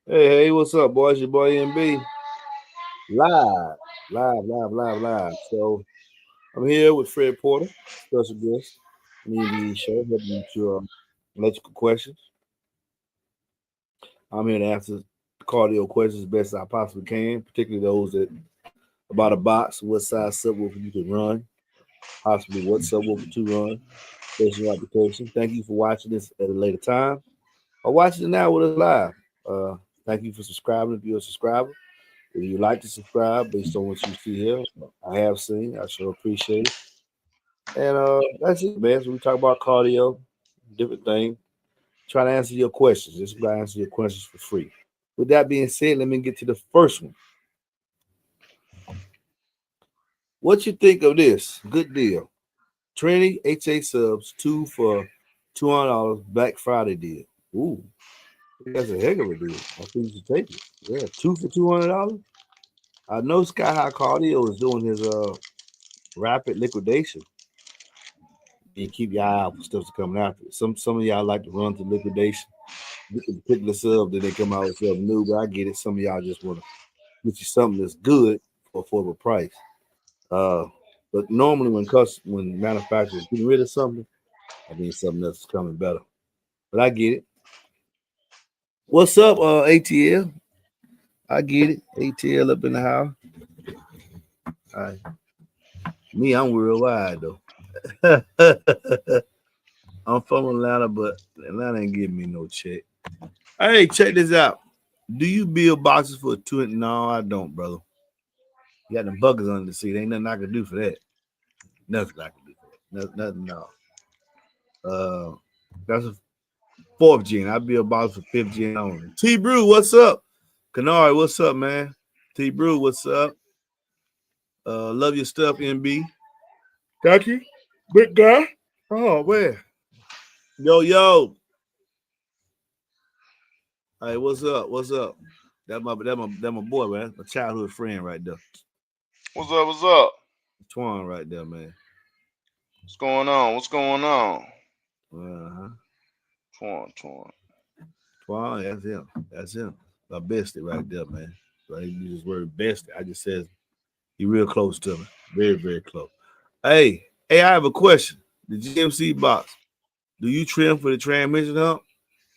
Hey, what's up, boys? Your boy MB. Live, live. So I'm here with Fred Porter, special guest on the MBE show, helping you to electrical questions. I'm here to answer cardio questions as best as I possibly can, particularly those that about a box, what size subwoofer you can run, possibly what subwoofer to run, based on your application. Thank you for watching this at a later time or watching it now with us live. Uh, Thank you for subscribing if you're a subscriber. If you like to subscribe based on what you see here, I have seen. I sure appreciate it. And that's it, man. So we talk about cardio, different things. Try to answer your questions. Just try to answer your questions for free. With that being said, let me get to the first one. What you think of this? Good deal. Trinity HA subs, two for $200 Black Friday deal. Ooh, that's a heck of a deal. I think you should take it. Yeah, two for $200. I know Sky High Cardio is doing his rapid liquidation. And keep your eye out for stuff that's coming after it. Some of y'all like to run to liquidation, get the particular sub, then they come out with something new. But I get it. Some of y'all just want to get you something that's good for affordable price. Uh, but normally when manufacturers get rid of something, I mean something else is coming better. But I get it. What's up, ATL? I get it. ATL up in the house. All right. Me, I'm worldwide though. I'm from Atlanta, but Atlanta ain't giving me no check. Hey, check this out. Do you build boxes for two? No, I don't, brother. You got them buggers under the seat. Ain't nothing I can do for that. Nothing I can do for that. Nothing, no. That's a fourth gen. I build boxes for fifth gen only. T Brew, what's up? Canary, what's up, man? T Brew, what's up? Love your stuff, MB. Got you? Big guy? Oh, where? Yo. Hey, what's up? What's up? That my boy, man. My childhood friend right there. What's up? What's up? Twan right there, man. What's going on? What's going on? Uh-huh. Twan. Twan, that's him. That's him. My bestie right there, man. So he uses the word bestie. I just says he real close to me. Very close. Hey, I have a question. The GMC box, do you trim for the transmission hump?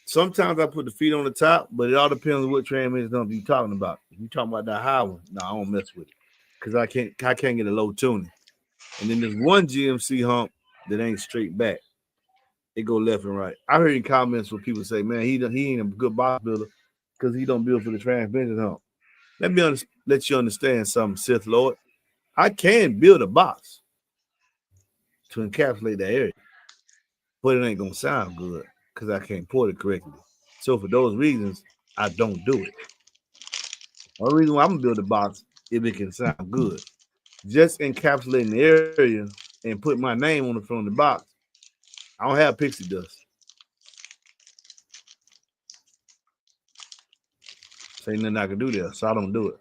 Sometimes I put the feet on the top, but it all depends on what transmission hump you talking about. If you talking about that high one, no, I don't mess with it. Because I can't get a low tuning. And then there's one GMC hump that ain't straight back. It go left and right. I heard in comments where people say, "Man, he ain't a good box builder because he don't build for the transmission hump." Let you understand something, Sith Lord. I can build a box to encapsulate that area, but it ain't gonna sound good because I can't port it correctly. So for those reasons, I don't do it. The only reason why I'm gonna build a box if it can sound good. Just encapsulating the area and put my name on the front of the box. I don't have pixie dust. So ain't nothing I can do there. So I don't do it.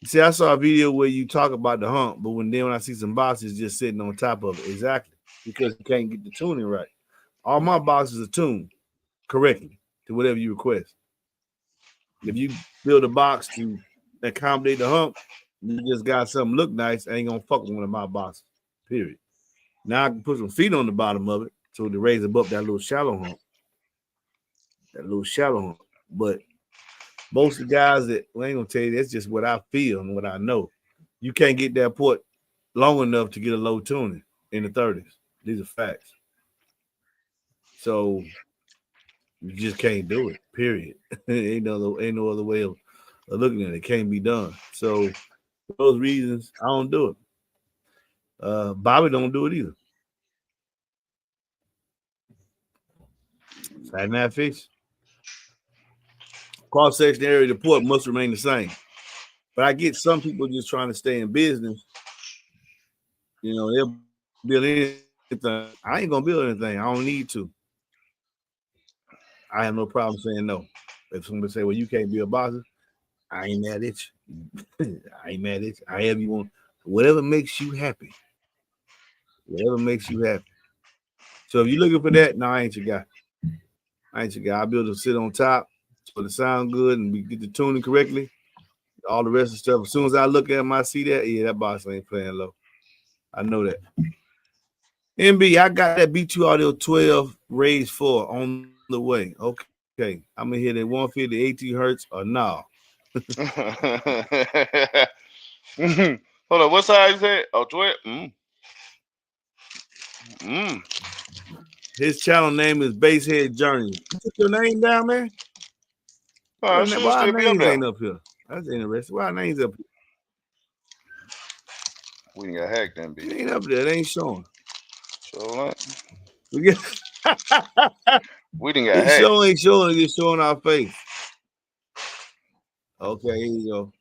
See, I saw a video where you talk about the hump, but when I see some boxes just sitting on top of it, exactly because you can't get the tuning right. All my boxes are tuned correctly to whatever you request. If you build a box to accommodate the hump, you just got something look nice, I ain't gonna fuck with one of my boxes. Period. Now I can put some feet on the bottom of it so to raise above that little shallow hump. That little shallow hump. But most of the guys that I ain't gonna tell you that's just what I feel and what I know. You can't get that port long enough to get a low tuning in the 30s. These are facts. So you just can't do it. Period. Ain't no other way of looking at it. It can't be done. So for those reasons, I don't do it. Bobby don't do it either. Saturday Night Fish. Cross section area of the port must remain the same. But I get some people just trying to stay in business. You know, they'll build anything. I ain't gonna build anything. I don't need to. I have no problem saying no. If somebody say, "Well, you can't build boxes," I ain't mad at you. I ain't mad at you. I have you want whatever makes you happy. Whatever makes you happy. So if you're looking for that, no, I ain't your guy. I ain't your guy. I build to sit on top so it sound good and we get the tuning correctly. All the rest of the stuff. As soon as I look at him, I see that. Yeah, that box ain't playing low. I know that. MB, I got that B2 Audio 12 raised 4 on the way. Okay. I'm gonna hit at 150, 18 hertz or no. Hold on, what size is that? Oh, 12? Mm. His channel name is Basshead Journey. You took your name down, man? Oh, it should Why our still be up names there. ain't up here? That's interesting. Why our names up here? We done got hacked, It MB. ain't up there. It ain't showing. So like, We get we done got it hacked. sure ain't showing. It's showing our face. Okay, here you go.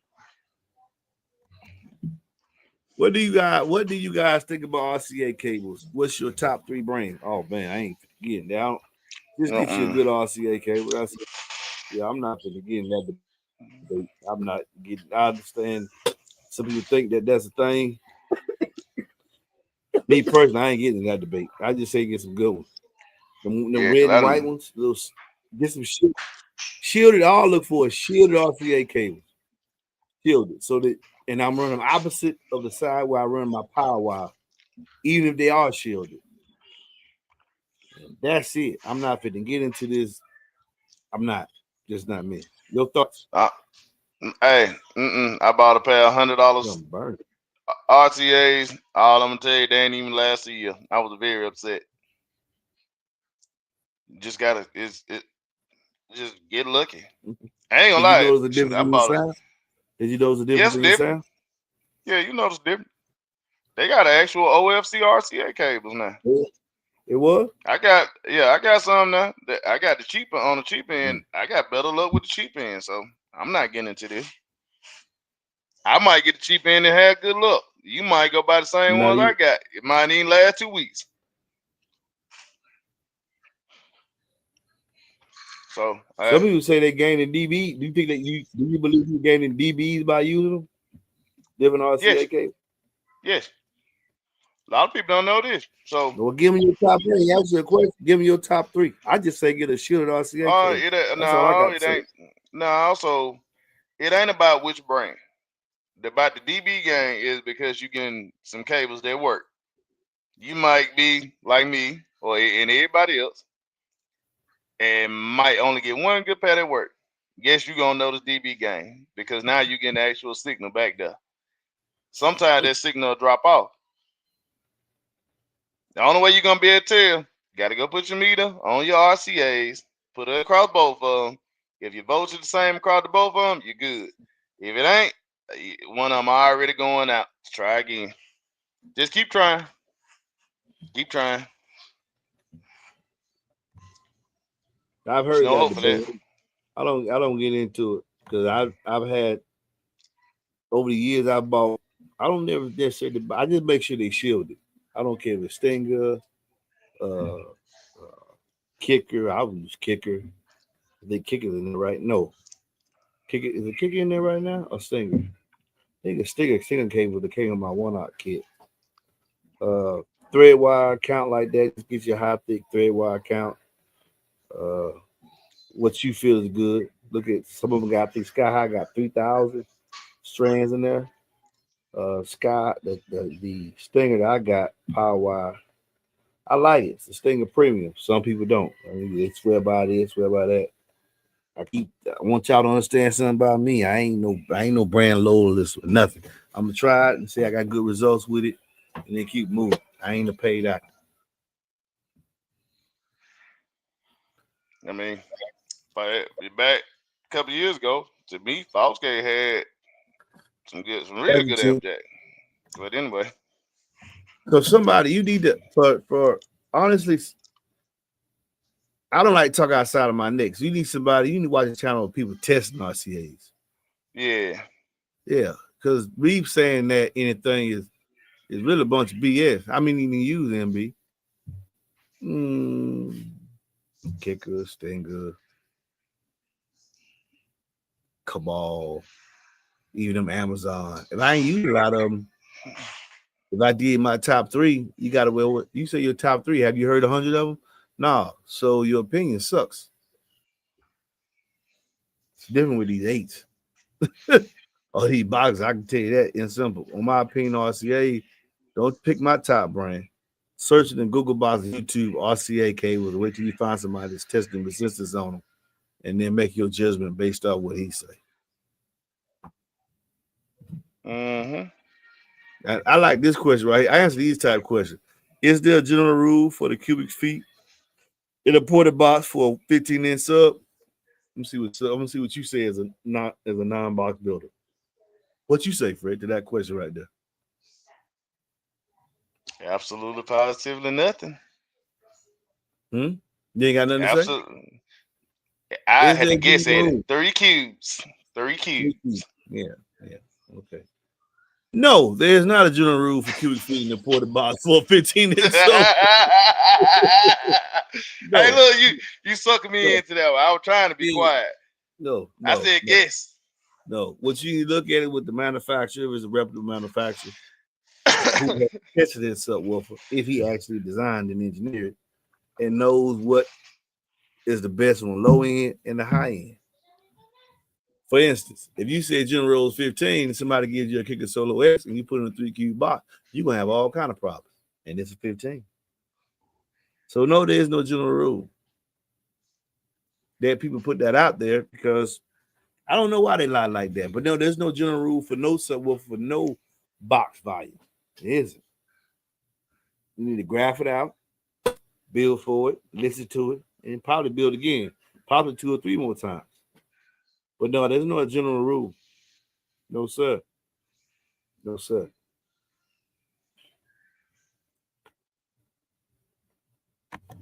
What do you guys think about RCA cables? What's your top 3 brands? Oh man, I ain't getting down. Just get you a good RCA cable. Yeah, I'm not gonna get in that debate. I'm not getting. I understand some people think that that's a thing. Me personally, I ain't getting in that debate. I just say get some good ones. Them Yeah, cause red I and white done. ones. Get some shielded. All I look for is shielded RCA cables. Shielded. So that, and I'm running opposite of the side where I run my power wire, even if they are shielded. That's it. I'm not fitting get into this. I'm not. Just not me. Your thoughts? Hey, I bought a pair of $100 I'm burning. RTAs. All I'm gonna tell you, they ain't even last a year. I was very upset. Just gotta, just get lucky. I ain't gonna Did you lie. notice a Shoot, difference I in your bought it. sound? Did you notice a difference Yes, in your different. sound? Yeah, you notice different. They got actual OFC RCA cables now. Yeah, it was. I got some now. I got the cheaper on the cheap end. I got better luck with the cheap end, so I'm not getting into this. I might get the cheap end and have good luck. You might go buy the same Not ones I even. got. It might even last 2 weeks. So Some people say they gaining DB. Do you believe you gaining DBs by using them? Different yes, RCA cables? yes. A lot of people don't know this. So Well, give me your top 3. Answer your question. Give me your top 3. I just say get a shielded RCA cable. That's all I no, got to it say. ain't. No, so it ain't about which brand. About the DB game is because you getting some cables that work. You might be like me or and everybody else, and might only get one good pair at work. Guess you gonna notice DB game because now you getting the actual signal back there. Sometimes that signal will drop off. The only way you're gonna be able to tell, gotta go put your meter on your RCAs, put it across both of them. If your voltage the same across the both of them, you're good. If it ain't, one of them already going out. Try again. Just keep trying. Keep trying. I've There's heard no that hope for that. debate. I don't get into it because I've had over the years I bought. I don't never necessarily. I just make sure they shielded. I don't care if it's Stinger, uh, Kicker. I would use Kicker. The Kicker's in there, right? No, Kicker is the Kicker in there right now or Stinger? I think it's Stinger cable that came on my 1-aught kit. Uh, thread wire count like that just gets you a high thick thread wire count. Uh, what you feel is good. Look at some of them got. I think Sky High got 3,000 strands in there. Sky the Stinger that I got power wire. I like it. It's the Stinger Premium. Some people don't. I mean, they swear by this, swear by that. I want y'all to understand something about me. I ain't no brand loyalist or nothing. I'm gonna try it and say I got good results with it, and then keep moving. I ain't a paid actor. I mean, but back a couple of years ago, to me, Fauske had some really Thank you, good Tim. FJ. But anyway, So somebody you need to for honestly, I don't like talk outside of my neck. So you need somebody. You need to watch a channel of people testing RCAs. yeah. Yeah, because Reeve saying that anything is really a bunch of BS. I mean, you can use MB. Mm, Kicker, Stinger, Cabal, even them Amazon. If I ain't used a lot of them, if I did my top 3, you got to well. You say your top 3. Have you heard 100 of them? No. So your opinion sucks. It's different with these 8s. Or these boxes. I can tell you that in simple. On my opinion, RCA, don't pick my top brand. Search it in Google Box, YouTube, RCA cables. Wait till you find somebody that's testing resistance on them, and then make your judgment based off what he say. Mm-hmm. I like this question right here. I answer these type of questions. Is there a general rule for the cubic feet in a ported box for a 15-inch sub? Let me see what I'm gonna see what you say as a non-box builder. What you say, Fred, to that question right there? Absolutely, positively nothing. You ain't got nothing to say? Absolutely. I Is had there to a guess general at it. rule? 3 cubes. 3 cubes. Yeah, okay. No, there's not a general rule for cubic feet in the ported box for a 15-inch sub. Hey, No, look, you sucking me no, into that one. I was trying to be yeah, quiet. no, I no, said no, guess. no. What you look at it with the manufacturer is a reputable manufacturer who has tested this subwoofer if he actually designed and engineered and knows what is the best on the low end and the high end. For instance, if you say General Rule is 15 and somebody gives you a Kicker Solo X and you put in a 3 cube box, you're gonna have all kind of problems. And it's a 15. So no, there is no general rule. That people put that out there because I don't know why they lie like that. But no, there's no general rule for no subwoofer for no box volume. It isn't. You need to graph it out, build for it, listen to it, and probably build again, probably 2 or 3 more times. But no, there's no general rule. No, sir. No, sir.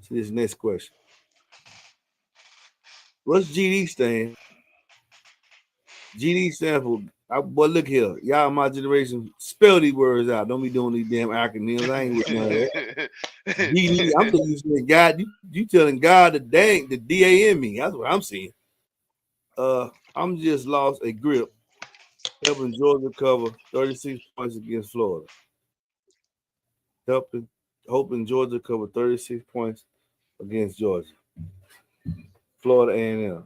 So this next question. What's GD stand? GD stand for, boy, look here. Y'all, my generation, spell these words out. Don't be doing these damn acronyms. I ain't with none of that. GD, I'm looking at God. You telling God the dang, the DA in me. That's what I'm seeing. I'm just lost a grip, helping Georgia cover 36 points against Florida. Hoping Georgia cover 36 points against Georgia. Florida A&M.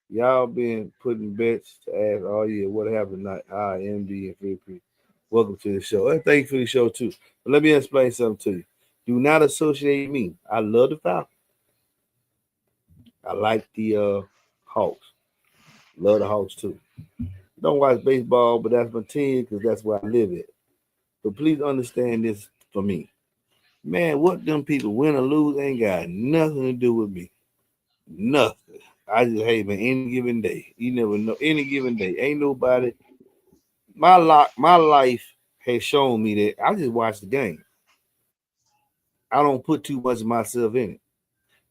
Y'all been putting bets to ask all year what happened tonight. Hi, MB and Free Pre. Welcome to the show. And thank you for the show too. But let me explain something to you. Do not associate me. I love the Falcons. I like the Hawks. Love the Hawks too. Don't watch baseball, but that's my team because that's where I live at. But please understand this for me. Man, what them people win or lose ain't got nothing to do with me. Nothing. I just hate man any given day. You never know. Any given day. Ain't nobody. My life has shown me that I just watch the game. I don't put too much of myself in it.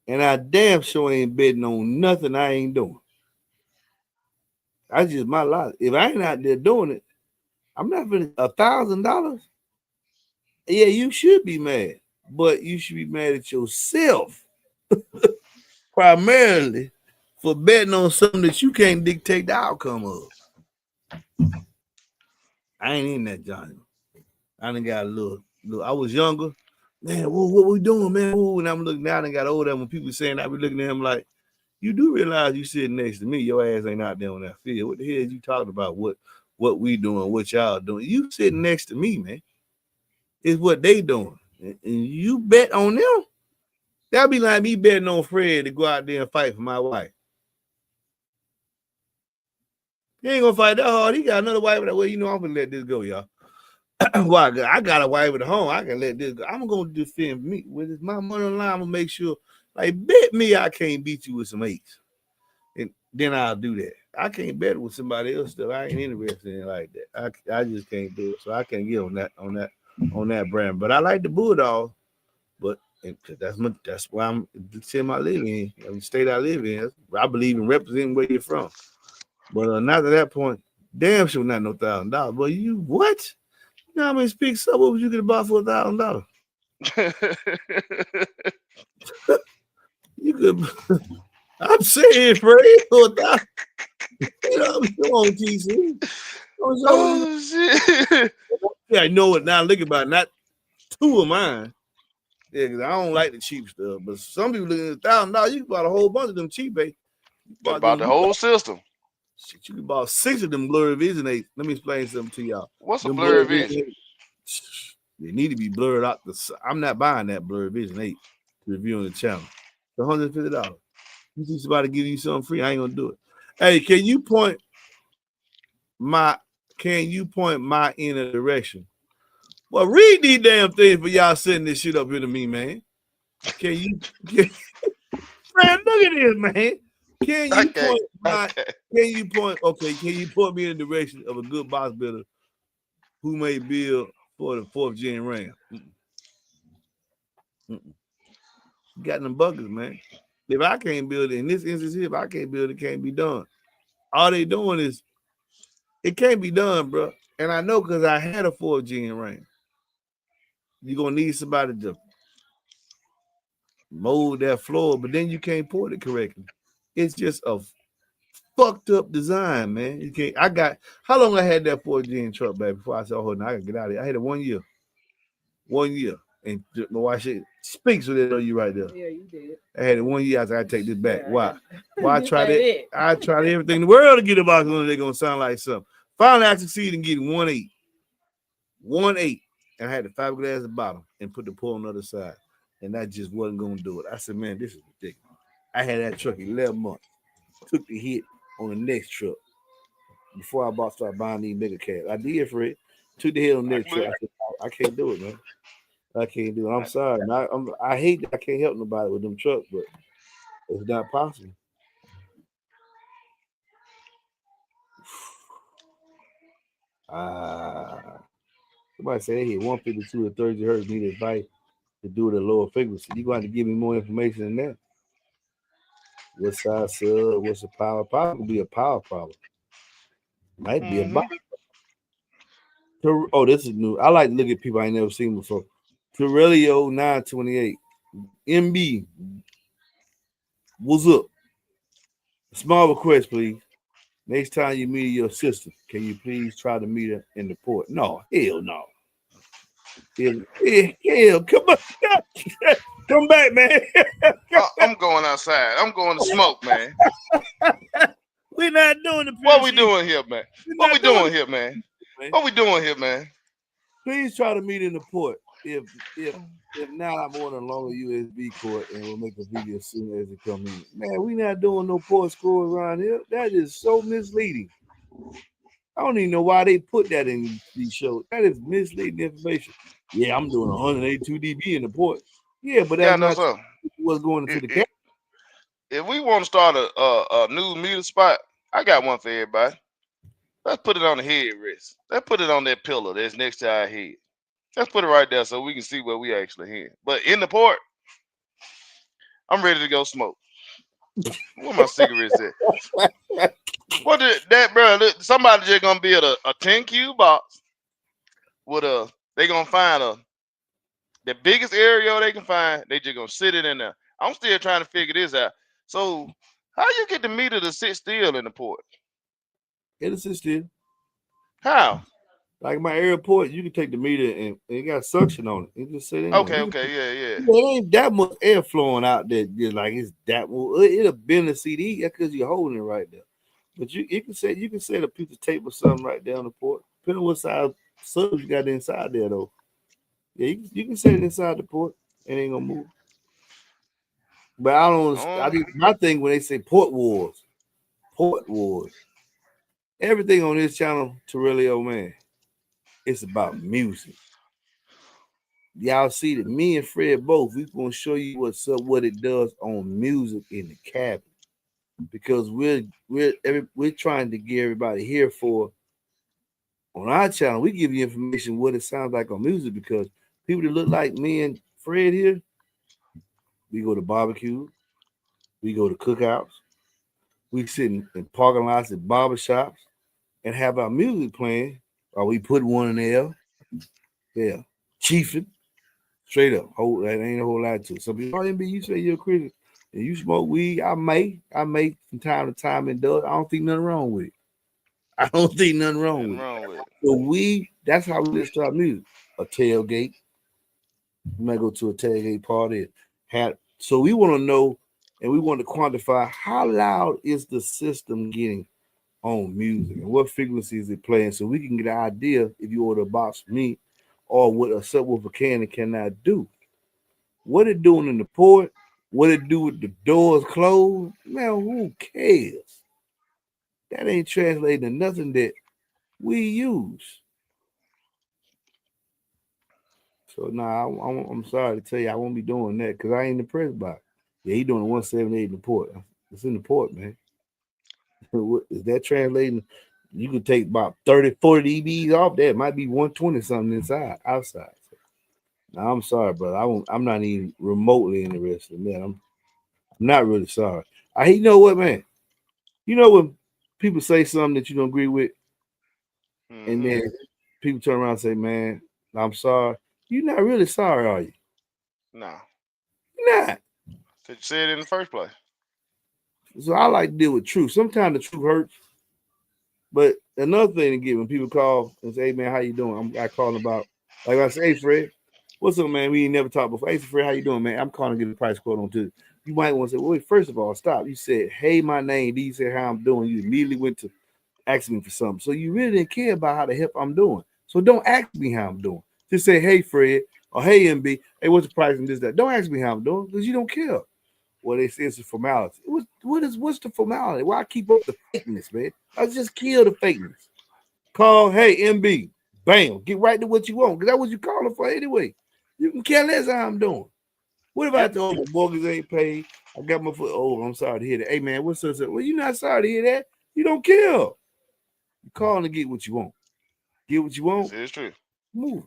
And I damn sure ain't betting on nothing I ain't doing. I just my life. If I ain't out there doing it, I'm not for $1,000. Yeah, you should be mad, but you should be mad at yourself primarily for betting on something that you can't dictate the outcome of. I ain't in that Johnny. I done got a little. I was younger, man. What we doing, man? Whoa, and I'm looking down and got older. And when people saying, I be looking at him like, you do realize you sitting next to me. Your ass ain't out there on that field. What the hell is you talking about? What we doing? What y'all doing? You sitting next to me, man. It's what they doing, and you bet on them. That'd be like me betting on Fred to go out there and fight for my wife. He ain't gonna fight that hard. He got another wife that way. You know I'm gonna let this go, y'all. Why? I got a wife at home. I can let this go. I'm gonna defend me with my money on line. I'm gonna make sure, like, bet me I can't beat you with some eights, and then I'll do that. I can't bet with somebody else stuff. I ain't interested in it like that. I just can't do it. So I can't get on that brand. But I like the Bulldog. But that's why I'm the city I live in, the state I live in. I believe in representing where you're from. But not at that point, damn sure not no $1,000. But you what? You know how many speak suburbs you could have bought for $1,000? You could. I'm saying, Fred, for $1,000. You know, come on, TC. Oh shit! Yeah, I know it now. Look about it, not two of mine. Yeah, because I don't like the cheap stuff. But some people looking at $1,000, you can buy a whole bunch of them cheap, babe. You About bought them. the whole system. Shit, you can buy 6 of them blurry vision aids. Let me explain something to y'all. What's a Them blurry blurry vision? they need to be blurred out. I'm not buying that blurry vision 8 to review on the channel. It's $150. You see somebody give you something free, I ain't gonna do it. Hey, can you point my in a direction? Well, read these damn things for y'all sending this shit up here to me, man. Can you Fran, look at this, man. Can you point me in the direction of a good box builder who may build for the 4th gen RAM? You got them buckets, man. If I can't build it in this instance here, if I can't build it, it can't be done. All they doing is it can't be done, bro. And I know because I had a 4th gen RAM. You're gonna need somebody to mold that floor, but then you can't port it correctly. It's just a fucked up design, man. You can't. I got how long I had that 4th gen truck back before I said, "Oh, no, I gotta get out of here." I had it 1 year, and my wife said, "Speaks with it on you right there." Yeah, you did. I had it 1 year. I said, "I take this back." Why? Why I tried it? I tried everything in the world to get a box on. They're gonna sound like something. Finally, I succeeded in getting 1.8, and I had the fiberglass at the bottom and put the pole on the other side, and that just wasn't gonna do it. I said, "Man, this is ridiculous." I had that truck 11 months. Took the hit on the next truck before I started buying these mega cabs. I did for it. Took the hit on the next truck. I said, I can't do it, man. I can't do it. I'm sorry. I hate that I can't help nobody with them trucks, but it's not possible. Somebody said they hit 152 at 30 hertz, need advice to do it at lower frequency. You're going to have to give me more information than that. What size sub? What's the power? Probably be a power problem. Might be a box. Oh, this is new. I like to look at people I ain't never seen before. Pirelli 928. MB. What's up? Small request, please. Next time you meet your sister, can you please try to meet her in the port? No, hell no. Hell, come on. Come back, man. I'm going outside. I'm going to smoke, man. We're not doing the What we doing here, man? What we doing here, man? What we doing here, man? Please try to meet in the port. If not, I'm on a longer USB cord and we'll make a video as soon as it comes in. Man, we not doing no port score around here. That is so misleading. I don't even know why they put that in these shows. That is misleading information. Yeah, I'm doing 182 dB in the port. Yeah, but that's not what's going into the camera. If we want to start a new meter spot, I got one for everybody. Let's put it on the headrest. Let's put it on that pillar that's next to our head. Let's put it right there so we can see where we actually hear. But in the port, I'm ready to go smoke. Where my cigarettes at? What did that, bro? Somebody just gonna build a 10 cube box with they gonna find the biggest area they can find. They just gonna sit it in there. I'm still trying to figure this out. So how you get the meter to sit still in the port? It'll sit still. How? Like my airport, you can take the meter and it got suction on it. It just sit in Okay, there. Yeah. It ain't that much air flowing out there. Like it's that much. It'll bend the CD. That's because you're holding it right there. But you can set a piece of tape or something right there on the port. Depending on what size subs you got inside there though. Yeah, you can set it inside the port. It ain't gonna move. But I don't. I think my thing when they say port wars. Everything on this channel, Torelli, man, it's about music. Y'all see that me and Fred both, we gonna show you what's up, what it does on music in the cabin. Because we're trying to get everybody here for on our channel. We give you information what it sounds like on music because people that look like me and Fred here, we go to barbecue, we go to cookouts, we sit in parking lots at barbershops and have our music playing, or we put one in there. Yeah, chiefing. Straight up. That ain't a whole lot to it. Some people, MB, you say you're a Christian and you smoke weed. I may from time to time indulge. I don't think nothing wrong with it. I don't think nothing wrong with it. So that's how we listen to our music. A tailgate. We might go to a tailgate party. So we want to know and we want to quantify how loud is the system getting on music and what frequency is it playing, so we can get an idea if you order a box from me or what a subwoofer can and cannot do. What it doing in the port, what it do with the doors closed, man, who cares? That ain't translating to nothing that we use. So nah, I'm sorry to tell you, I won't be doing that because I ain't impressed by it. Yeah, he doing 178 in the port. It's in the port, man. Is that translating? You could take about 30, 40 dBs off that. It might be 120 something inside, outside. So, now, I'm sorry, brother. I'm not even remotely interested in that. I'm not really sorry. You know what, man? You know when people say something that you don't agree with, and then people turn around and say, "Man, I'm sorry." You're not really sorry, are you? Nah. You're not. So you said it in the first place. So I like to deal with truth. Sometimes the truth hurts, but another thing to get when people call and say, "Hey, man, how you doing?" I calling about, like I say, "Hey, Fred, what's up, man? We ain't never talked before. Hey, Fred, how you doing, man? I'm calling to get a price quote on to." You might want to say, "Well, wait, first of all, stop." You said, "Hey, my name." Then you said, "How I'm doing." You immediately went to ask me for something. So you really didn't care about how the help I'm doing. So don't ask me how I'm doing. Just say, "Hey, Fred," or "Hey, MB. Hey, what's the price and this, that." Don't ask me how I'm doing because you don't care. Well, they say it's a formality. What's the formality? Why keep up the fakeness, man? Let's just kill the fakeness. Call, "Hey, MB." Bam. Get right to what you want. Because that's what you calling for anyway. You can care less how I'm doing. What if I Yep. told my mortgage ain't paid? I got my foot. Oh, I'm sorry to hear that. Hey, man, what's up? Well, you're not sorry to hear that. You don't care. You calling to get what you want. Get what you This want. is true. Move.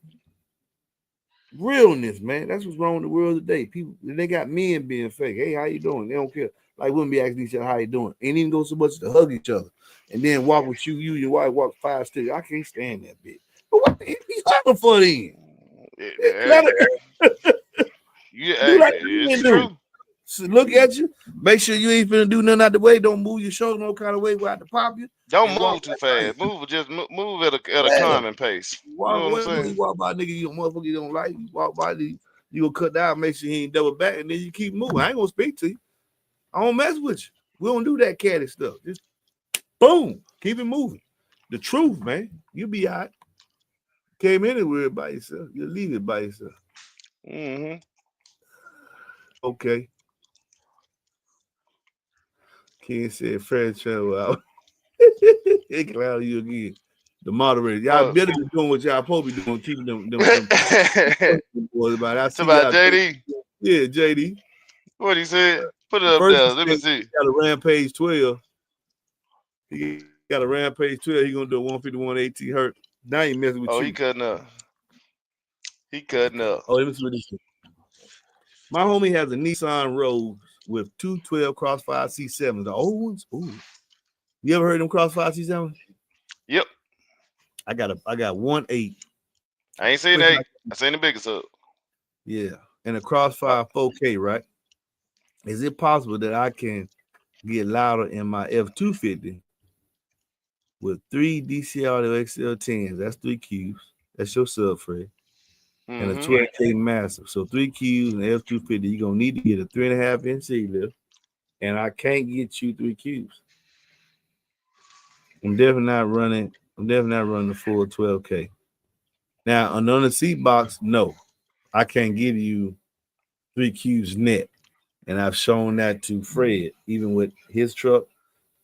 Realness, man. That's what's wrong with the world today. People, they got men being fake. Hey, how you doing? They don't care. Like, wouldn't be asking each other how you doing. Ain't even go so much to hug each other. And then walk with you and your wife walk 5 steps. I can't stand that bitch. But what the he's hugging for then? Let Hey, you, do hey, like the it's men do. true. So look at you. Make sure you ain't finna do nothing out the way. Don't move your shoulder no kind of way without the pop you. Don't And walk move too like fast. crazy. Move just move at a Yeah. common pace. You Walk know what I'm away when you saying? walk by nigga you motherfucker you don't like. You walk by the you gonna cut down, make sure he ain't double back, and then you keep moving. I ain't gonna speak to you. I don't mess with you. We don't do that catty stuff. Just boom, keep it moving. The truth, man. You be all right. Came anywhere by yourself. You leave it by yourself. Mm-hmm. Okay. Ken said Fred Trevor out. He clown you again. The moderator. Y'all Well, better be doing what y'all supposed to be doing, keeping it's them boys about it. I see about y'all. JD. Yeah, JD. What he said? Put it up First there. he Let me said see. he got a rampage 12. He got a rampage 12. He gonna do a 151 AT hurt. Now he messing with Oh, you. he cutting up. He cutting up. Oh, let me see what this is. My homie has a Nissan Rogue with two 12 Crossfire C7s. The old ones. Ooh. You ever heard them Crossfire C7s? Yep. I got 1.8. I ain't seen Question eight. like, I seen the biggest up. yeah. And a Uh, Crossfire 4K, right? Is it possible that I can get louder in my F250 with three DC Audio XL10s? That's 3 Qs. That's your sub, Fred. And a mm-hmm. 12K massive. So 3 Qs and F250, you're gonna need to get a 3.5 inch seat lift. And I can't get you 3 Qs. I'm definitely not running the full 12K. Now, on the seat box, no. I can't give you 3 Qs net. And I've shown that to Fred, even with his truck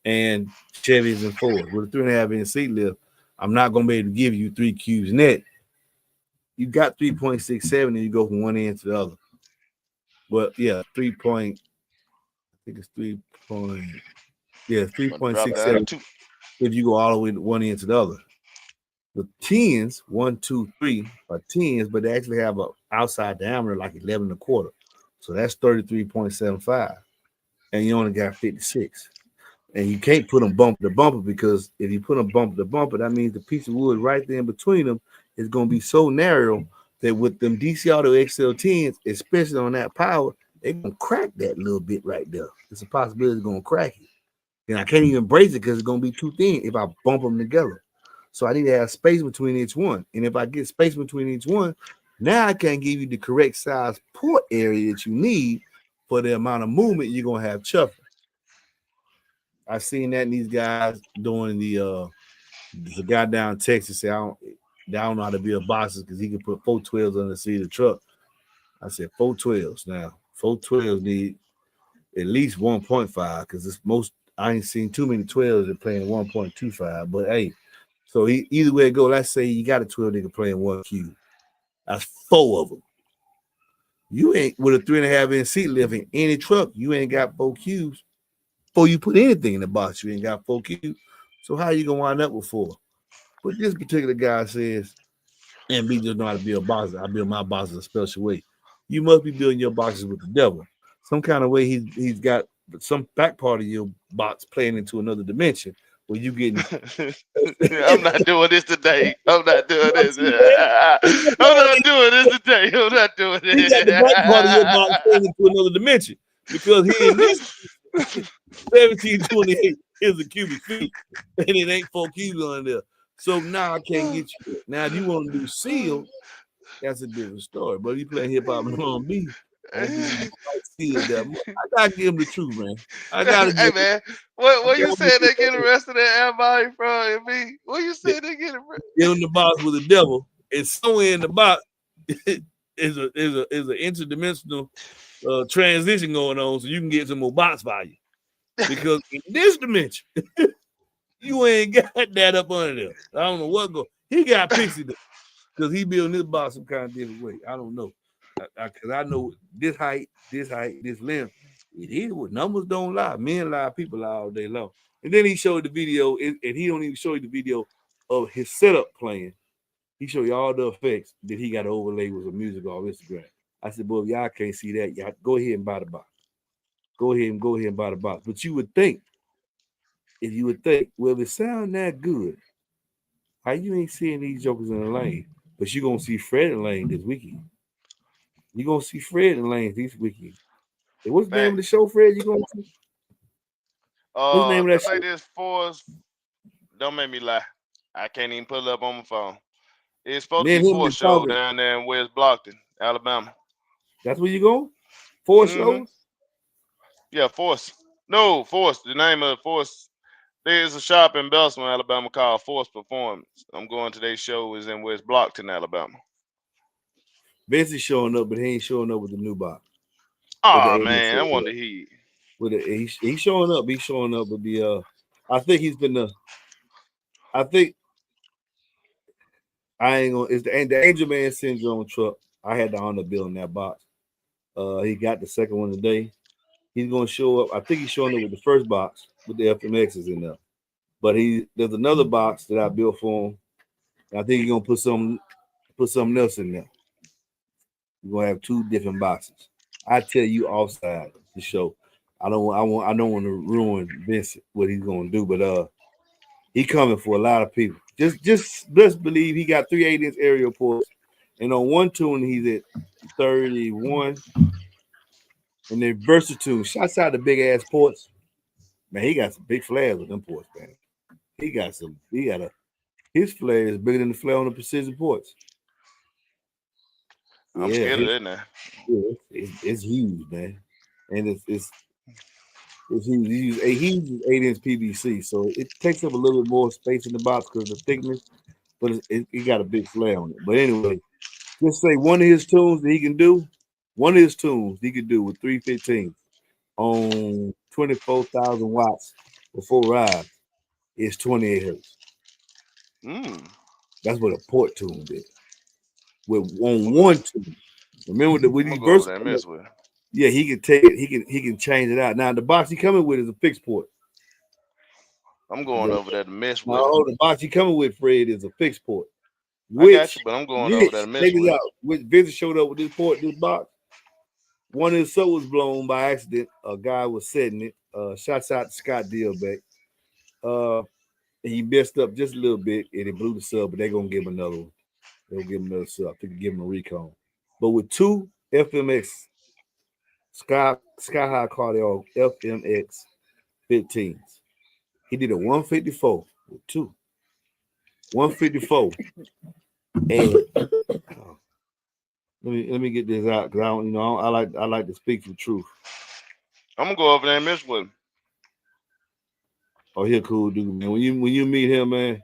and Chevys and Fords. With a 3.5 inch seat lift, I'm not gonna be able to give you 3 Qs net. You got 3.67 and you go from one end to the other. But yeah, 3 point, I think it's 3 point, yeah, I'm gonna drop down to 3.67 two. if you go all the way to one end to the other. The tens, 1, 2, 3 are tens, but they actually have an outside diameter like 11 and a quarter. So that's 33.75. And you only got 56. And you can't put them bumper to bumper because if you put them bumper to bumper, that means the piece of wood right there in between them is going to be so narrow that with them DC Auto XL10s, especially on that power, they're going to crack that little bit right there. It's a possibility it's going to crack it. And I can't even brace it because it's going to be too thin if I bump them together. So I need to have space between each one. And if I get space between each one, now I can give you the correct size port area that you need for the amount of movement you're going to have chuffing. I seen that in these guys doing the guy down in Texas say I don't know how to build boxes because he can put 412s on the seat of the truck. I said 412s. Now 412s need at least 1.5 because it's most I ain't seen too many 12s that playing 1.25. But hey, so either way it go, let's say you got a 12 nigga playing one cube. That's four of them. You ain't with a 3.5 inch seat lift in any truck, you ain't got four cubes. Before you put anything in the box, you ain't got four cubes. So how you gonna wind up with four? But this particular guy says, MB just know how to build boxes. I build my boxes a special way. You must be building your boxes with the devil. Some kind of way he's got some back part of your box playing into another dimension where you getting I'm not doing this today. I'm not doing you this. see that? I'm not doing this today. I'm not doing He got the back part of your it. box playing into another dimension because he in this 1728 is a cubic feet and it ain't 4 cubes on there. So now I can't get you. Now if you want to do seal, that's a different story. But he playing hip hop and R&B. I ain't giving him the seal that much. I gotta give him the truth, man. I gotta Hey give him. man, I what gotta you give said they get him arrested at everybody from me? What you said they get arrested? give him the box with the devil. And somewhere in the box is an interdimensional transition going on, so you can get some more box value. Because in this dimension, you ain't got that up under there. I don't know what go. He got pixie because he building this box some kind of different way. I don't know. Because I know this height, this length. It is what numbers don't lie. Men lie, people lie all day long. And then he showed the video, and he don't even show you the video of his setup playing. He showed you all the effects that he got to overlay with some music on Instagram. I said, boy, if y'all can't see that, y'all go ahead and buy the box. Go ahead and buy the box. But you would think, well, if it sound that good, how you ain't seeing these jokers in the lane? But you gonna see Fred in the lane this weekend. You gonna see Fred in the lane this weekend. Hey, what's the name of the Facts. show, Fred? You gonna see? What's the name of I that think show? this force. Don't make me lie. I can't even pull it up on my phone. It's supposed to Me be and him Force been show talking. down there in West Blockton, Alabama. That's where you going? Four Mm-hmm. shows? Yeah, Force. No, Force. The name of Force. There's a shop in Belson, Alabama called Force Performance. I'm going to their show is in West Blockton, Alabama. Basically showing up, but he ain't showing up with the new box. With the Oh 8 inch man, I set. want to hear. With the he's showing up. He's showing up with the I think he's been the I think I ain't gonna it's the Angel Man syndrome truck. I had the honor of building that box. He got the second one today. He's gonna show up. I think he's showing up with the first box with the FMXs in there. But there's another box that I built for him. I think he's gonna put something else in there. We're gonna have two different boxes. I tell you offside the show. I don't want to ruin Vince what he's gonna do, but he coming for a lot of people. Just believe he got 3 8 inch aerial ports, and on one tune he's at 31, and then versatile. Shots out the big ass ports. Man, he got some big flares with them ports, man. His flare is bigger than the flare on the precision ports. I'm Yeah, scared of that now. it's huge, man. And it's huge. He uses 8 inch PVC, so it takes up a little bit more space in the box because of the thickness, but it got a big flare on it. But anyway, just say one of his tunes that he can do, one of his tunes he could do with 315 on 24,000 watts before rise is 28 hertz. Mm. That's what a port tune did. With I'm on gonna go. one tune. Remember that with I'm these gonna go over there and versatile, mess with it. yeah, he can take it, he can change it out. Now the box he coming with is a fixed port. I'm going over there to mess with it. No, the box he coming with, Fred, is a fixed port. I got Which, you, but I'm going over there which, to mess check it with it. out. Which Vincent showed up with this port, this box. One of his so was blown by accident. A guy was setting it. Shots out to Scott Dealbeck. Uh, he messed up just a little bit and it blew the sub, but they're gonna give him another one. They'll give him another sub. I think give him a recon. But with two FMX Sky High Cardio FMX 15s, he did a 154 with two. 154. And let me get this out because I don't, I like to speak for truth. I'm gonna go over there and mess with it. Oh, he a cool dude, man. When you meet him, man,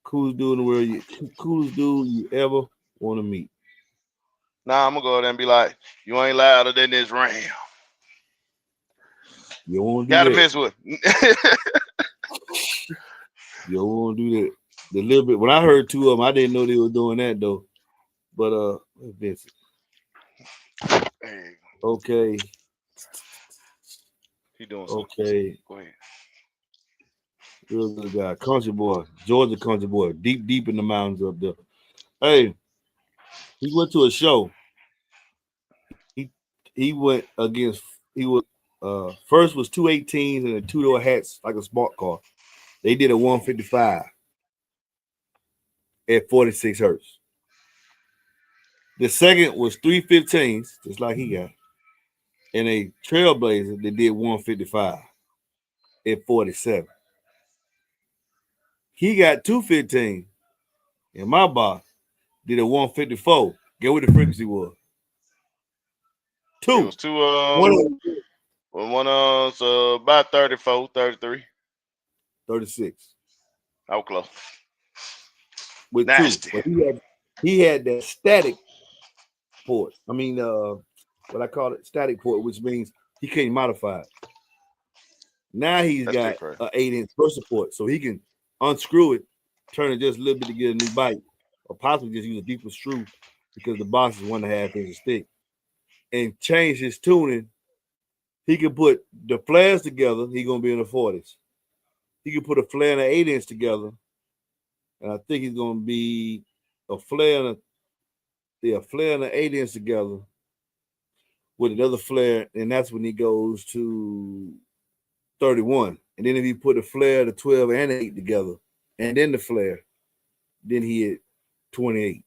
coolest dude in the world, coolest dude you ever want to meet. Nah, I'm gonna go there and be like, you ain't louder than this ram. You don't want to do Gotta that. mess with. You don't want to do that. The little bit when I heard two of them, I didn't know they were doing that though. But Vincent, Hey, okay, he doing some. okay, Go ahead. real good guy, country boy, Georgia country boy, deep in the mountains up there. Hey, he went to a show. He went against he was first was 218s and a two-door hats like a smart car. They did a 155 at 46 hertz. The second was 315s, just like he got, and a Trailblazer that did 155 at 47. He got 215, and my boss did a 154. Get what the frequency was? It Two. was two. One One so about 34, 33. 36 I was close. with two. Nasty. But he had that static port. I mean, what I call it, static port, which means he can't modify it. Now he's That's still got crazy. an 8-inch burst support, so he can unscrew it, turn it just a little bit to get a new bite, or possibly just use a deeper screw because the box is 1.5 inches thick, and change his tuning. He can put the flares together. He's gonna be in the 40s. He can put a flare and an 8-inch together, and I think he's gonna be a flare and a flare and an 8-inch together with another flare, and that's when he goes to 31. And then if he put a flare, the 12 and 8 together, and then the flare, then he hit 28.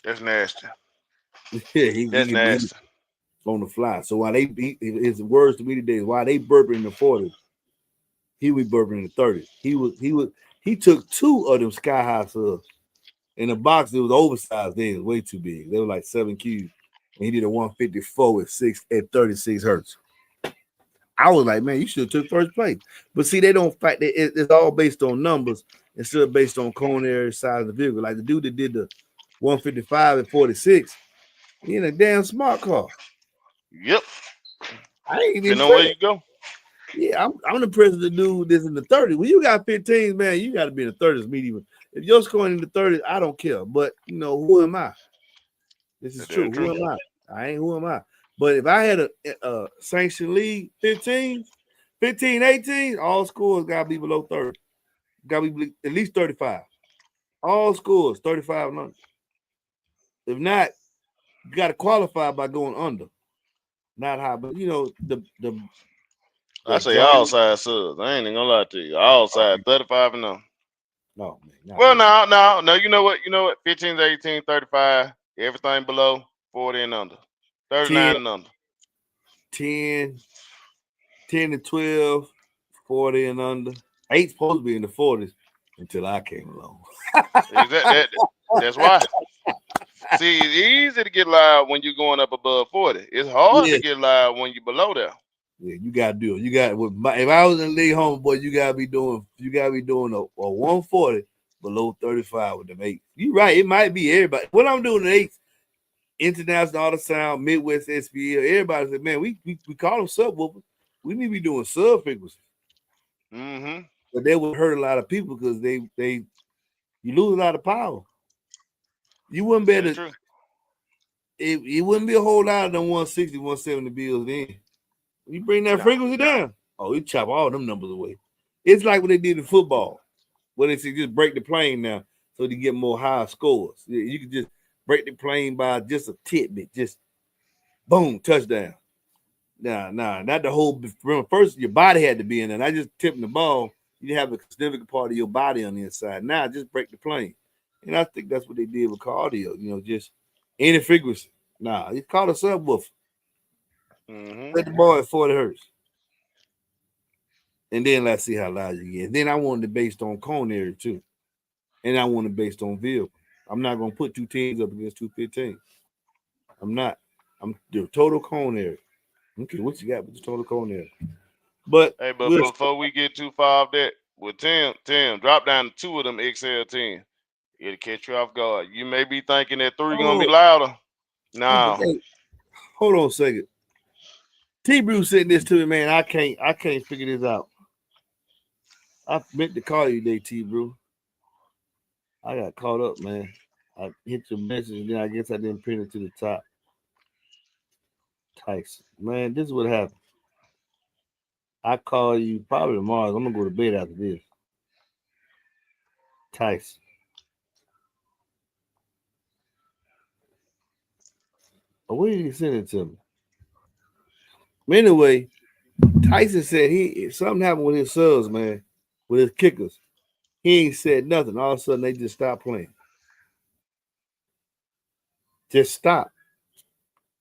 That's nasty. Yeah, he That's can be nasty. on the fly. So while his words to me today is while they burping in the 40s, he was burping in the 30s. He took two of them sky high subs in a box that was oversized. Then it was way too big. They were like 7 cubes, and he did a 154 at 36 hertz. I was like, man, you should have took first place. But see, they don't fight. It's all based on numbers instead of based on cone area, size of the vehicle. Like the dude that did the 155 at 46, he in a damn smart car. Yep. I ain't Depending on where impressed. you go. Yeah, I'm impressed with the dude that's in the 30s. When you got 15s, man, you got to be in the 30s medium. If you're scoring in the 30s, I don't care. But who am I? This is That's damn true. Who true. am I? I ain't who am I? But if I had a sanction league 15, 15, 18, all scores gotta be below 30. Gotta be at least 35. All scores 35 and under. If not, you gotta qualify by going under. Not high, but I the say all giant. size subs. I ain't even gonna lie to you. All size 35 and up. No, man, not Well, really. no. You know what? 15 to 18, 35. Everything below 40 and under. 10, 39 and under. 10, 10 to 12, 40 and under. Eight's supposed to be in the 40s until I came along. That's why. See, it's easy to get live when you're going up above 40. It's hard Yeah, to get live when you're below there. yeah, you gotta do it. You got if I was in the league home, boy, you gotta be doing a 140 below 35 with them eights. You right, it might be everybody. What I'm doing in eights, international auto sound, Midwest SPL, everybody said, man, we call them subwoofers. We need to be doing sub frequencies. Mm-hmm. But that would hurt a lot of people because they you lose a lot of power. You wouldn't be That's able to true. it wouldn't be a whole lot of them 160, 170 bills in. You bring that No. frequency down. Oh, you chop all them numbers away. It's like what they did in football, where they say just break the plane now so they get more high scores. You can just break the plane by just a tidbit, just boom, touchdown. Nah, not the whole. Remember, first your body had to be in there. Not just tipping the ball. You have a significant part of your body on the inside. Now just break the plane, and I think that's what they did with cardio. Just any frequency. Nah, it's called a subwoofer. Mm-hmm. Let the ball at 40 hertz. And then let's see how loud you get. Then I wanted it based on cone area too. And I want it based on vehicle. I'm not gonna put two teams up against 215. I'm not. I'm the total cone area. Okay, what you got with the total cone area? But Hey, but we'll before we get too far off that, with Tim, drop down to 2 of them XL10. It'll catch you off guard. You may be thinking that 3 gonna be oh, louder. No. hey, hold on a second. T Brew sent this to me, man. I can't figure this out. I meant to call you today, T Brew. I got caught up, man. I hit your message, and then I guess I didn't print it to the top. Tyson, man, this is what happened. I call you probably tomorrow. I'm gonna go to bed after this. Tyson. Oh, where did he send it to me? Anyway, Tyson said something happened with his subs, man, with his kickers. He ain't said nothing. All of a sudden, they just stopped playing. Just stop.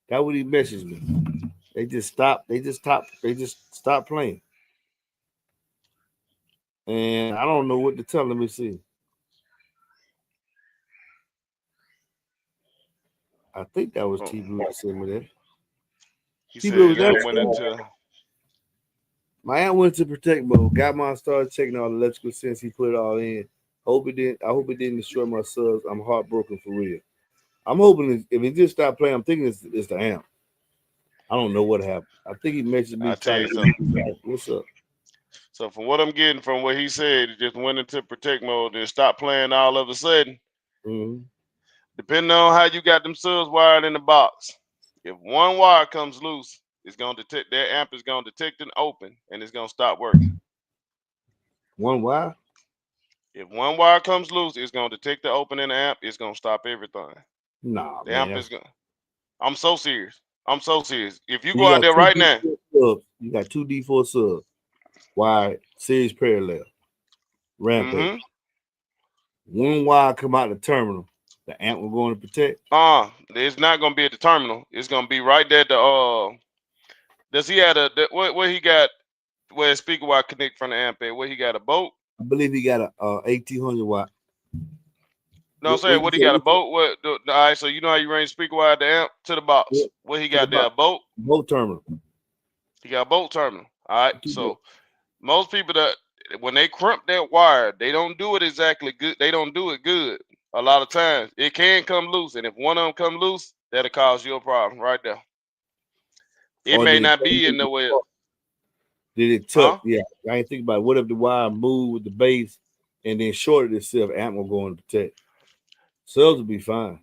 That's what he messaged me. They just stopped. They just stopped playing. And I don't know what to tell. Let me see. I think that was T Blue that sent me that. He T said Blue was it that. went into. My aunt went to protect mode. Got mine started checking all the electrical since he put it all in. I hope it didn't destroy my subs. I'm heartbroken for real. I'm hoping if it just stopped playing, I'm thinking it's the amp. I don't know what happened. I think he messaged me. I tell you something. What's up? So from what I'm getting from what he said, it just went into protect mode and stopped playing all of a sudden. Mm-hmm. Depending on how you got them subs wired in the box, if one wire comes loose, it's gonna detect that amp is gonna detect an open and it's gonna stop working. One wire? If one wire comes loose, it's gonna detect the open in the amp. It's gonna stop everything. Nah, The amp man. is gonna. I'm so serious. I'm so serious. If you You go out got there two right now, D4 subs. You got two D4 subs. Wired, series parallel, rampage. One wire come out the terminal. The amp will go in to protect. it's not gonna be at the terminal. It's gonna be right there. Does he have what he got? Where his speaker wire connect from the amp at? Where he got a bolt? I believe he got a 1800 watt. No, I'm saying what he got a bolt. What? All right, so you know how you range speaker wire the amp to the box. What he got there? A bolt. Bolt terminal. He got a bolt terminal. All right. So most people that when they crimp that wire, they don't do it exactly good. They don't do it good. A lot of times it can come loose, and if one of them come loose, that'll cause you a problem right there. It may not be in nowhere. Did it tuck? Yeah, I ain't think about it. What if the wire moved with the base and then shorted itself? Amp will go and protect. Cells will be fine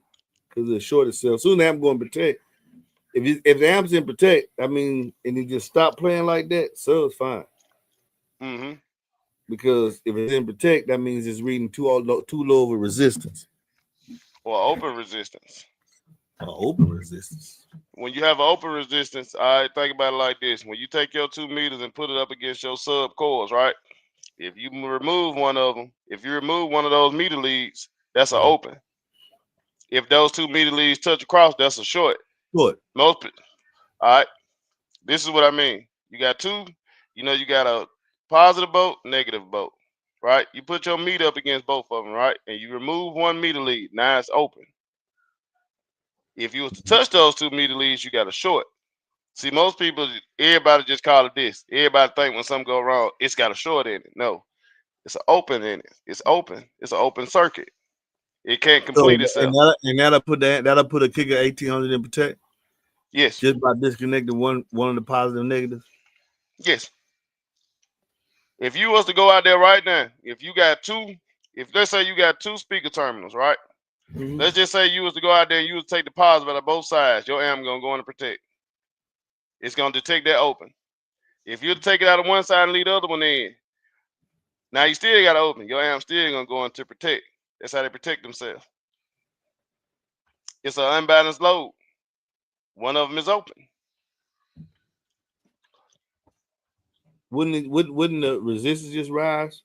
because it's short itself. Soon the amp going to protect. If the amp's in protect, I mean, and it just stop playing like that, cells fine. Mm-hmm. Because if it's in protect, that means it's reading too low of a resistance. Or open resistance. Open resistance. When you have an open resistance, I think about it like this. When you take your 2 meters and put it up against your sub coils, right? If you remove one of them, if you remove one of those meter leads, that's an open. If those 2 meter leads touch across, that's a short. Short. All right. This is what I mean. You got two, you got a positive bolt, negative bolt, right? You put your meter up against both of them, right? And you remove 1 meter lead. Now it's open. If you was to touch those 2 meter leads, you got a short. See, most people, everybody just call it this. Everybody think when something go wrong, it's got a short in it. No, it's an open in it. It's open. It's an open circuit. It can't complete itself. And that'll put a kicker 1800 in protect. Yes. Just by disconnecting one of the positive and negatives. Yes. If you was to go out there right now, if let's say you got 2 speaker terminals, right? Mm-hmm. Let's just say you was to go out there and you was to take the positive out of both sides, your amp gonna go in and protect. It's gonna detect that open. If you take it out of one side and leave the other one in, now you still got to open. Your amp still gonna go into protect. That's how they protect themselves. It's an unbalanced load. One of them is open. Wouldn't the resistance just rise?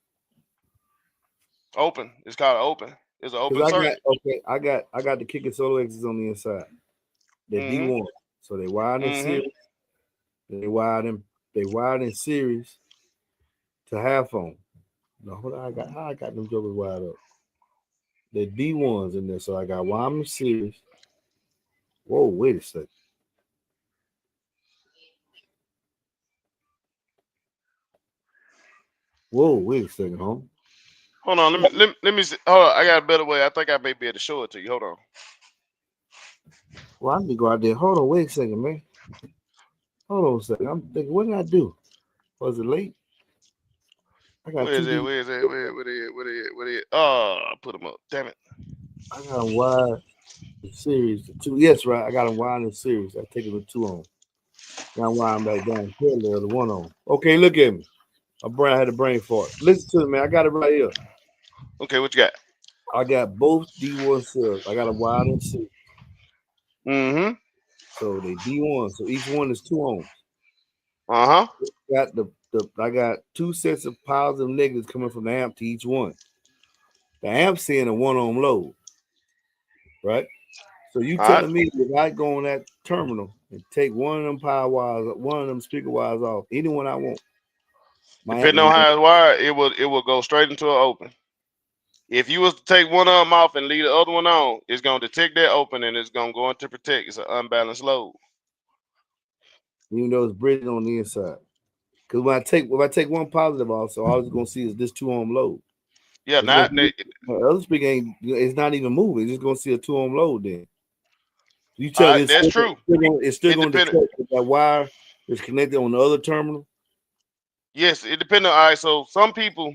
Open. It's called open. It's an open circuit. I got the kicker solo X's on the inside. They're D1. So they wired in series. They wired in series to half on. No, hold on. I got them jokers wired up. They're D1s in there. So I got wired in series. Whoa, wait a second. Whoa, wait a second, home. Hold on, let me see. Hold on, I got a better way. I think I may be able to show it to you. Hold on. Well, I need to go out there. Hold on, wait a second, man. Hold on a second. I'm thinking, what did I do? Was it late? I got Where is two it? D. Where is it? Where it? Where it? Where it? Oh, I put them up. Damn it. I got them wide the series. The two. Yes, right. I got them wide in the series. I take it with two on. Now why I'm back down parallel the one on. Okay, look at me. My brain had a brain fart. Listen to me, man. I got it right here. Okay, what you got? I got both D1 cells. I got a wide and C. Mm-hmm. So they D1. So each one is two ohms. Uh-huh. Got the I got two sets of positive and negatives coming from the amp to each one. The amp seeing a one ohm load, right? So you All right. telling me if I go on that terminal and take one of them power wires, one of them speaker wires off, any one I want, my amp Depending gonna on go. how it's wired, it will go straight into an open. If you was to take one of them off and leave the other one on, it's gonna detect that open and it's gonna go into protect. It's an unbalanced load. Even though it's bridging on the inside. Because if I take one positive off, so all it's gonna see is this two ohm load. Yeah, It's gonna not see the other speaker ain't it's not even moving. It's just gonna see a two ohm load then. You all tell right. That's true. it's still gonna Independent. detect that wire is connected on the other terminal. Yes, it depends on. All right. So some people,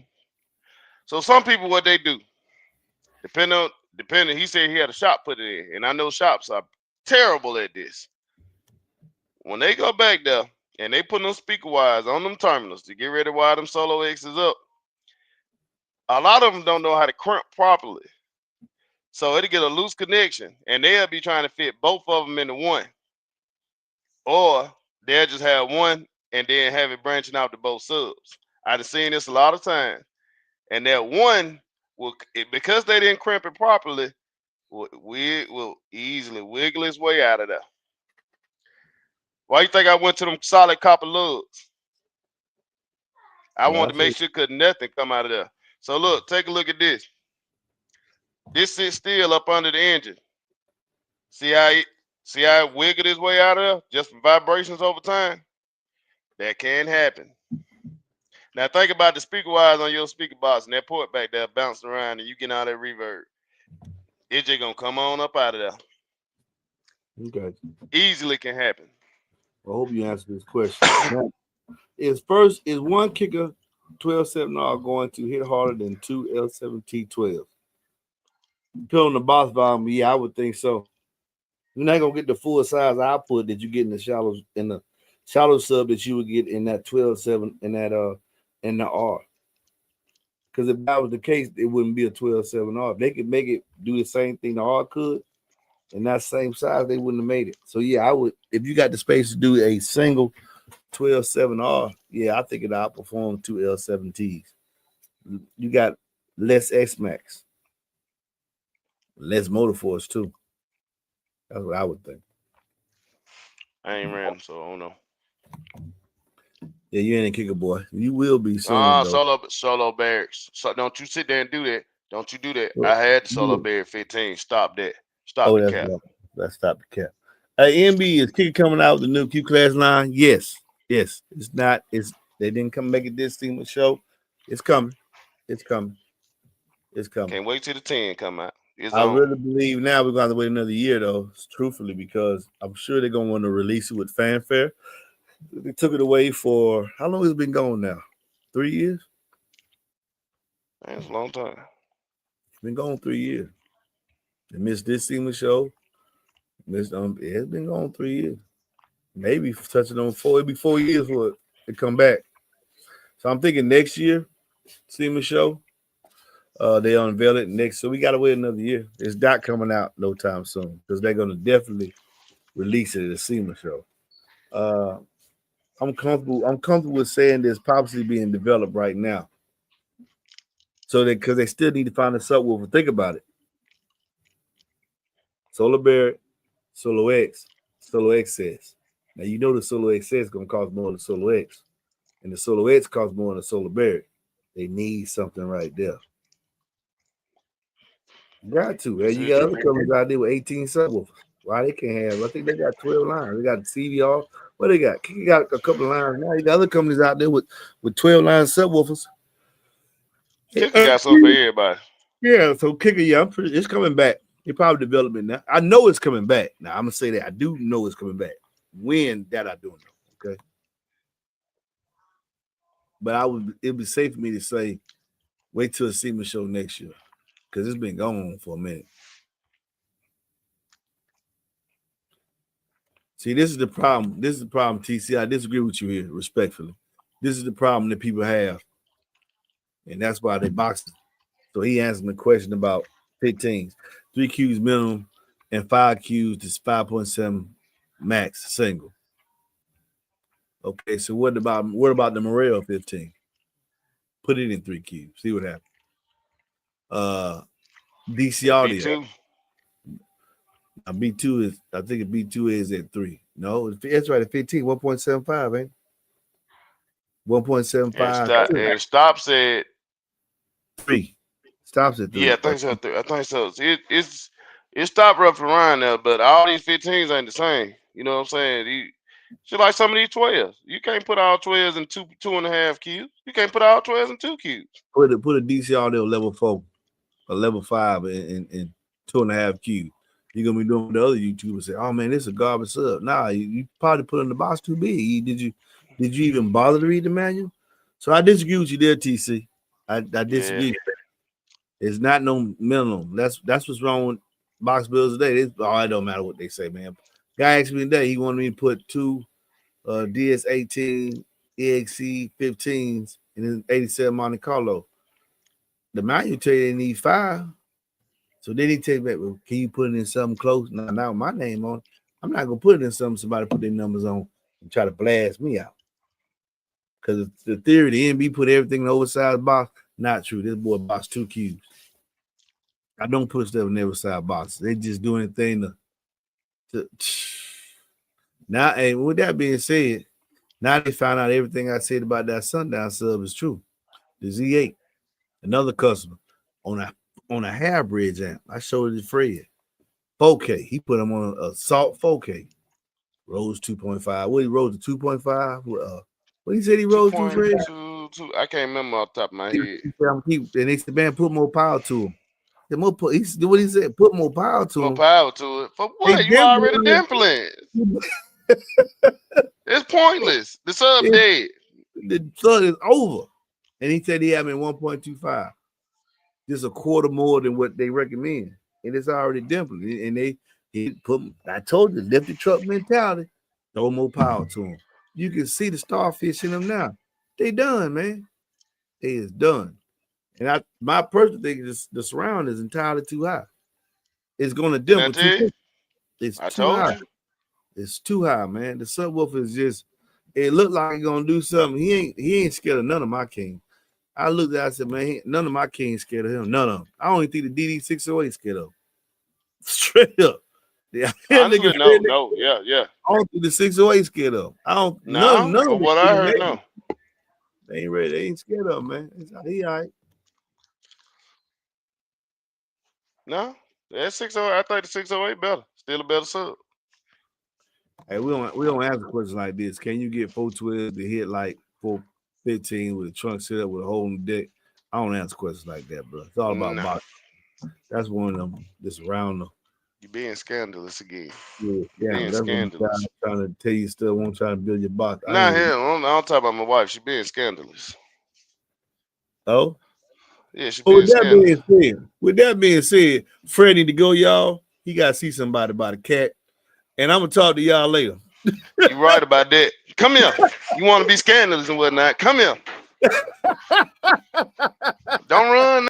what they do, depending. He said he had a shop put it in, and I know shops are terrible at this. When they go back there and they put them speaker wires on them terminals to get ready to wire them solo X's up, a lot of them don't know how to crimp properly. So it'll get a loose connection, and they'll be trying to fit both of them into one, or they'll just have one and then have it branching out to both subs. I've seen this a lot of times, and that one because they didn't crimp it properly, we will easily wiggle its way out of there. Why you think I went to them solid copper lugs? I Yeah, wanted I to make think sure could nothing come out of there. So look, take a look at this. This sits still up under the engine. See how it wiggled its way out of there just from vibrations over time? That can happen. Now think about the speaker wires on your speaker box and that port back there bouncing around and you getting all that reverb. It's just gonna come on up out of there. okay. Easily can happen. I hope you answered this question. Now, is one kicker 12-7R going to hit harder than two L7T12? Depending on the box volume, yeah, I would think so. You're not gonna get the full size output that you get in the shallow sub that you would get in that 12-7 in that in the R. Because if that was the case, it wouldn't be a 12-7R. If they could make it do the same thing the R could in that same size, they wouldn't have made it. So yeah, I would if you got the space to do a single 12-7R, yeah, I think it outperform two L7Ts. You got less X Max, less motor force too. That's what I would think. I ain't ran, so I don't know. Yeah, you ain't a kicker boy. You will be soon Ah, though. solo barracks. So don't you sit there and do that. Don't you do that. I had the solo bear 15. Stop that. Stop Oh, the that's cap. right. Let's stop the cap. MBE is kicker coming out with the new Q class line. Yes, yes. It's not. It's they didn't come make it this seamless show. It's coming. It's coming. It's coming. Can't wait till the 10 come out. It's I on. really believe now we're going to wait another year though, truthfully, because I'm sure they're going to want to release it with fanfare. They took it away for how long has it been going now? 3 years? Man, it's a long time. It's been going 3 years. They missed this seamless show. Missed it's been going 3 years. Maybe touching on four. It'll be 4 years for it to come back. So I'm thinking next year, seamless show. They unveil it next, so we got to wait another year. It's not coming out no time soon because they're going to definitely release it at a seamless show. Uh, I'm comfortable. I'm comfortable with saying there's possibly being developed right now. So that because they still need to find a subwoofer. Think about it. Solar Bear, Solo X, Solo XS. Now you know the Solo XS is going to cost more than the Solo X, and the Solo X costs more than the Solar Bear. They need something right there. Got to, man. This You is got true. other companies out there with 18 subwoofers. Why they can't have? I think they got 12 lines. They got CVR. What they got? You got a couple of lines now. You got other companies out there with 12 line subwoofers. Kicker got something for everybody. Yeah, so kicker, yeah, it's coming back. It probably developing now. I know it's coming back. Now I'm gonna say that I do know it's coming back. When that I don't know. Okay, but it'd be safe for me to say, wait till the SEMA show next year because it's been going on for a minute. See, this is the problem. This is the problem, TC. I disagree with you here, respectfully. This is the problem that people have, and that's why they boxing. So he answered the question about 15s, 3 Qs minimum, and 5 Qs is 5.7 max single. Okay, so what about the Morel 15? Put it in 3 Qs. See what happens. DC audio. Now B2 is, I think B2 is at 3. No, that's right at 15, 1.75, ain't 1.75. It stops at 3. Stops at 3. Yeah, I think so. I think so. It stopped roughly around there, but all these 15s ain't the same. You know what I'm saying? Just like some of these 12s. You can't put all 12s in 2.5 Qs. You can't put all 12s in 2 Qs. Put a DC audio level 4 or level 5 in 2.5 Qs. You're gonna be doing what the other YouTubers say, oh man, this is a garbage sub. Nah, you probably put in the box too big. Did you even bother to read the manual? So I disagree with you there, TC. I disagree. Yeah. It's not no minimum. That's what's wrong with box builds today. It don't matter what they say, man. Guy asked me today, he wanted me to put 2 DS18 EXC 15s in his 87 Monte Carlo. The manual tell you they need 5. So then he tell me, well, can you put it in something close? Now with my name on it, I'm not gonna put it in something somebody put their numbers on and try to blast me out. Because the theory, the MB put everything in the oversized box, not true. This boy box 2 Qs. I don't put stuff in the oversized box. They just doing anything to now. And with that being said, now they found out everything I said about that sundown sub is true. The Z8, another customer on a hair bridge amp. I showed it to Fred. 4K. He put him on a Salt 4K. Rose 2.5. What he rose to 2.5? What he said he rose to, Fred? I can't remember off the top of my head. And they said, man, put more power to him. What he said, put more power to him. More power to it. For what? You already dimpling. It's pointless. The sub dead. The sub is over. And he said he had him in 1.25. Just a quarter more than what they recommend. And it's already dimpling. And I told you, lift the truck mentality, throw more power to them. You can see the starfish in them now. They done, man. They is done. And my personal thing is the surround is entirely too high. It's going to dimple too quick. It's too high. It's too high, man. The subwoofer is just, it looked like he's going to do something. He ain't scared of none of my king. I looked at it, I said, man, none of my kings scared of him. None of them. I don't even think the DD608 scared of him. Straight up. Yeah. Honestly, no. Yeah. I don't think the 608 scared of him. I don't none of what I heard, no. They ain't ready. They ain't scared of him, man. He all right. No, that 608, I think the 608 better. Still a better sub. Hey, we don't answer questions like this. Can you get 412 to hit like 415 with a trunk set up with a hole in the deck? I don't answer questions like that, bro. It's all about box. That's one of them that's around them. You're being scandalous again. Yeah, being scandalous. Trying to tell you still won't try to build your box. Nah, hell, I don't talk about my wife. She being scandalous. Oh? Yeah, she being scandalous. With that being said, Fred need to go, y'all. He got to see somebody about a cat. And I'm going to talk to y'all later. You're right about that. Come here. You want to be scandalous and whatnot. Come here. Don't run.